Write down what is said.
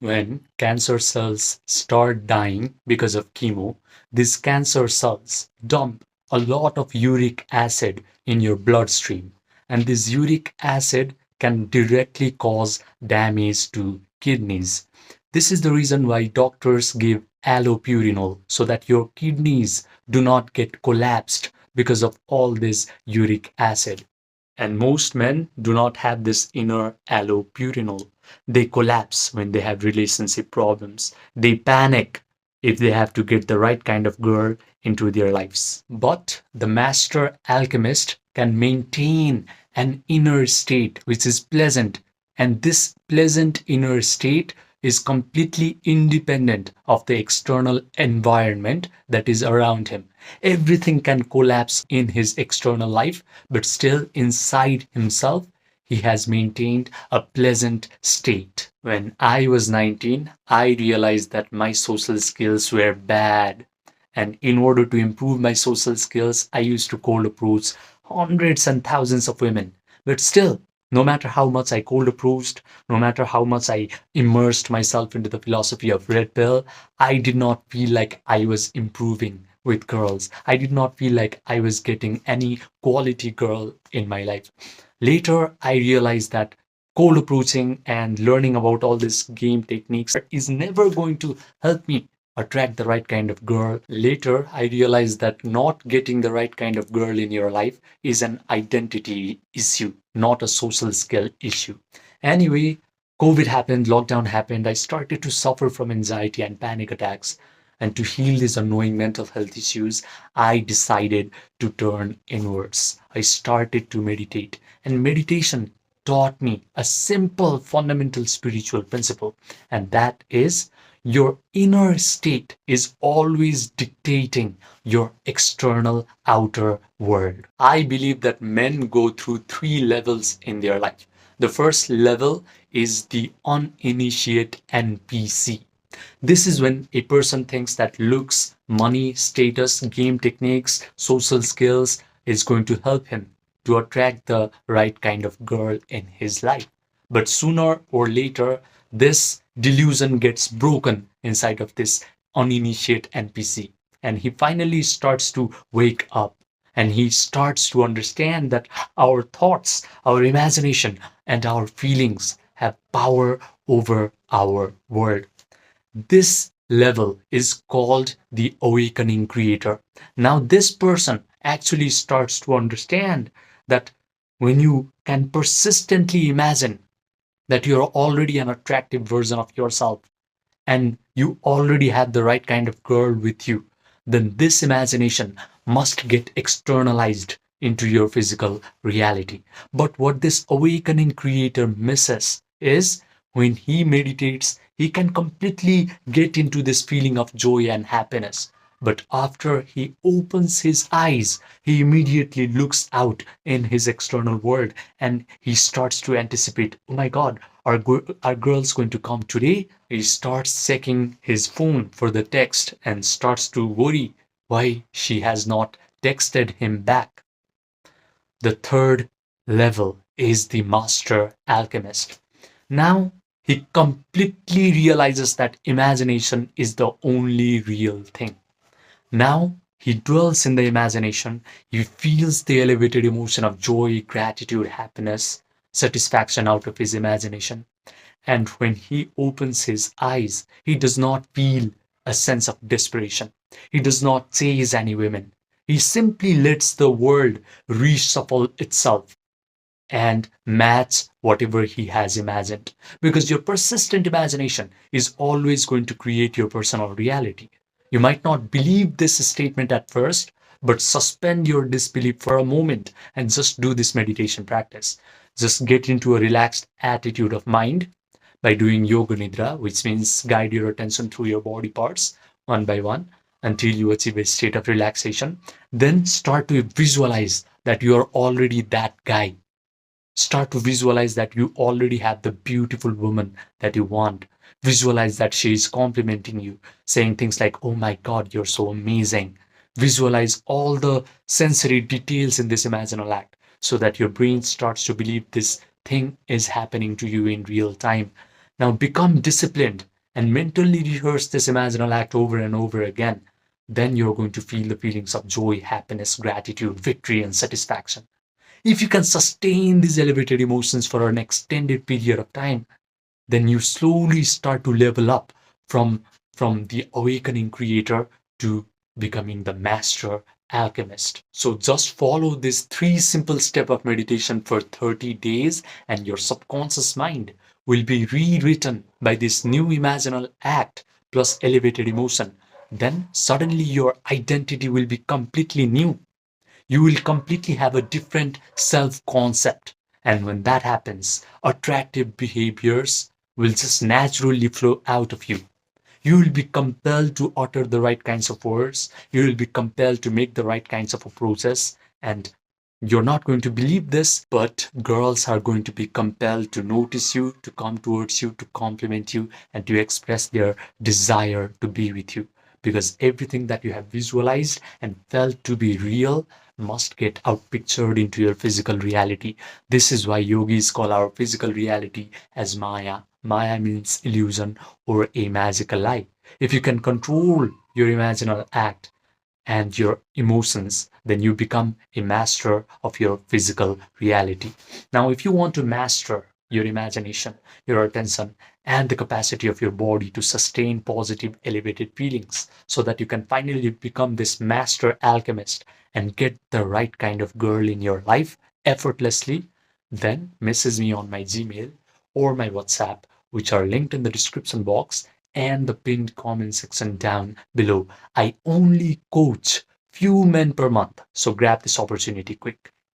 When cancer cells start dying because of chemo, these cancer cells dump a lot of uric acid in your bloodstream, and this uric acid can directly cause damage to kidneys. This is the reason why doctors give allopurinol so that your kidneys do not get collapsed because of all this uric acid. And most men do not have this inner allopurinol. They collapse when they have relationship problems. They panic if they have to get the right kind of girl into their lives. But the master alchemist can maintain an inner state which is pleasant, and this pleasant inner state is completely independent of the external environment that is around him. Everything can collapse in his external life, but still inside himself, he has maintained a pleasant state. When I was 19, I realized that my social skills were bad. And in order to improve my social skills, I used to cold approach hundreds and thousands of women. But still, no matter how much I cold approached, no matter how much I immersed myself into the philosophy of red pill, I did not feel like I was improving with girls. I did not feel like I was getting any quality girl in my life. Later, I realized that cold approaching and learning about all these game techniques is never going to help me attract the right kind of girl. Later, I realized that not getting the right kind of girl in your life is an identity issue, not a social skill issue. Anyway, COVID happened, lockdown happened. I started to suffer from anxiety and panic attacks. And to heal these annoying mental health issues, I decided to turn inwards. I started to meditate, and meditation taught me a simple fundamental spiritual principle, and that is your inner state is always dictating your external outer world. I believe that men go through three levels in their life. The first level is the uninitiate NPC. This is when a person thinks that looks, money, status, game techniques, social skills is going to help him to attract the right kind of girl in his life. But sooner or later, this delusion gets broken inside of this uninitiate NPC. And he finally starts to wake up, and he starts to understand that our thoughts, our imagination, and our feelings have power over our world. This level is called the awakening creator. Now, this person actually starts to understand that when you can persistently imagine that you're already an attractive version of yourself and you already have the right kind of girl with you, then this imagination must get externalized into your physical reality. But what this awakening creator misses is when he meditates, he can completely get into this feeling of joy and happiness. But after he opens his eyes, he immediately looks out in his external world and he starts to anticipate, oh my God, are girls going to come today? He starts checking his phone for the text and starts to worry why she has not texted him back. The third level is the master alchemist. Now he completely realizes that imagination is the only real thing. Now he dwells in the imagination, he feels the elevated emotion of joy, gratitude, happiness, satisfaction out of his imagination. And when he opens his eyes, he does not feel a sense of desperation. He does not chase any women. He simply lets the world reshuffle itself and match whatever he has imagined. Because your persistent imagination is always going to create your personal reality. You might not believe this statement at first, but suspend your disbelief for a moment and just do this meditation practice. Just get into a relaxed attitude of mind by doing yoga nidra, which means guide your attention through your body parts one by one until you achieve a state of relaxation. Then start to visualize that you are already that guy. Start to visualize that you already have the beautiful woman that you want. Visualize that she is complimenting you, saying things like, oh my God, you're so amazing. Visualize all the sensory details in this imaginal act so that your brain starts to believe this thing is happening to you in real time. Now become disciplined and mentally rehearse this imaginal act over and over again. Then you're going to feel the feelings of joy, happiness, gratitude, victory, and satisfaction. If you can sustain these elevated emotions for an extended period of time, then you slowly start to level up from the awakening creator to becoming the master alchemist. So just follow this three simple step of meditation for 30 days and your subconscious mind will be rewritten by this new imaginal act plus elevated emotion. Then suddenly your identity will be completely new. You will completely have a different self concept. And when that happens, attractive behaviors will just naturally flow out of you. You will be compelled to utter the right kinds of words. You will be compelled to make the right kinds of approaches. And you're not going to believe this, but girls are going to be compelled to notice you, to come towards you, to compliment you, and to express their desire to be with you. Because everything that you have visualized and felt to be real must get outpictured into your physical reality. This is why yogis call our physical reality as Maya. Maya means illusion or a magical lie. If you can control your imaginal act and your emotions, then you become a master of your physical reality. Now, if you want to master your imagination, your attention, and the capacity of your body to sustain positive, elevated feelings so that you can finally become this master alchemist and get the right kind of girl in your life effortlessly, then message me on my Gmail or my WhatsApp, which are linked in the description box and the pinned comment section down below. I only coach few men per month, so grab this opportunity quick.